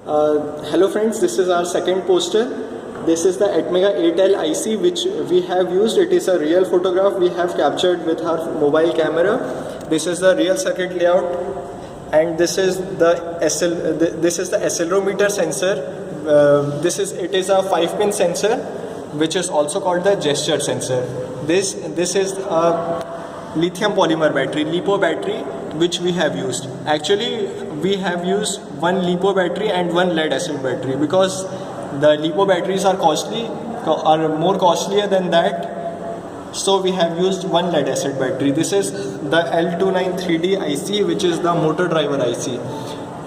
Hello friends, this is our second poster. This is the Atmega 8L IC which we have used. It is a real photograph we have captured with our mobile camera. This is the real circuit layout, and this is the accelerometer sensor. It is a 5-pin sensor which is also called the gesture sensor. This is a lithium polymer battery, LiPo battery, which we have used. Actually, we have used one LiPo battery and one lead acid battery because the LiPo batteries are more costlier than that. So we have used one lead acid battery. This is the L293D IC, which is the motor driver IC.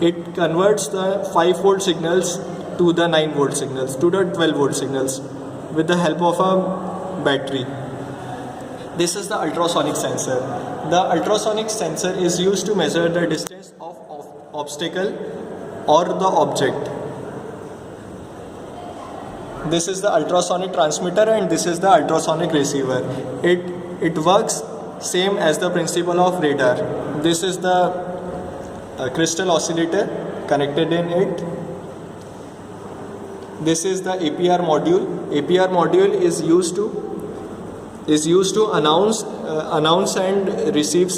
It converts the 5 volt signals to the 9 volt signals, to the 12 volt signals with the help of a battery. This is the ultrasonic sensor. The ultrasonic sensor is used to measure the distance of obstacle or the object. This is the ultrasonic transmitter and this is the ultrasonic receiver. It works same as the principle of radar. This is the crystal oscillator connected in it. This is the APR module. APR module is used to announce and receive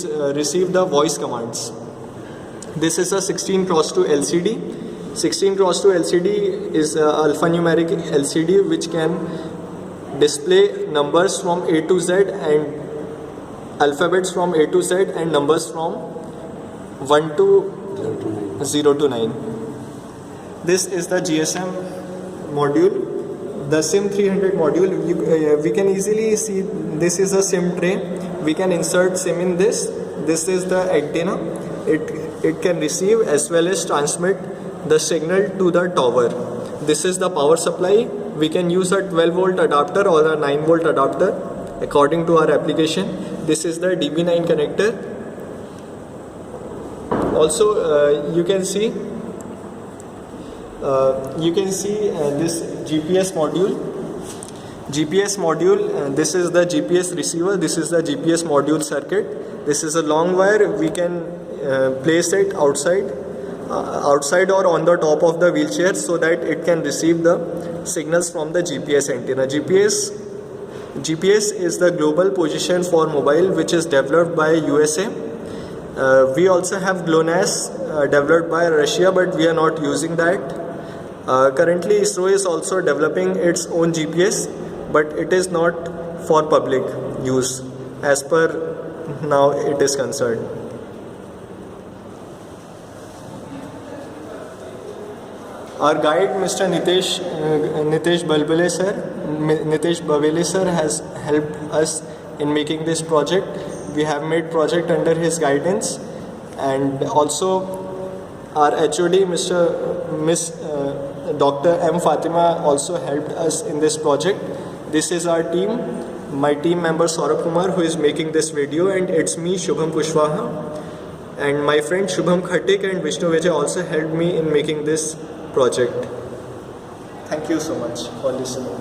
the voice commands. This is a 16x2 LCD. 16x2 LCD is a alphanumeric LCD which can display numbers from A to Z and alphabets from A to Z and numbers from 1 to 0 to 9. This is the GSM module, the SIM 300 module. We can easily see this is a SIM tray. We can insert SIM in this. This is the antenna. It can receive as well as transmit the signal to the tower. This is the power supply. We can use a 12 volt adapter or a 9 volt adapter according to our application. This is the DB9 connector. Also you can see this GPS module. This is the GPS receiver. This is the GPS module circuit. This is a long wire. We can place it outside or on the top of the wheelchair so that it can receive the signals from the GPS antenna. GPS is the global position for mobile which is developed by USA. We also have GLONASS developed by Russia, but we are not using that. Currently ISRO is also developing its own GPS, but it is not for public use as per now it is concerned. Our guide Mr. Nitesh Bavele sir has helped us in making this project. We have made project under his guidance, and also our HOD Miss Dr. M. Fatima also helped us in this project. This is our team, my team member Saurabh Kumar, who is making this video, and it's me, Shubham Kushwaha, and my friend Shubham Khatik and Vishnu Vijay also helped me in making this project. Thank you so much for listening.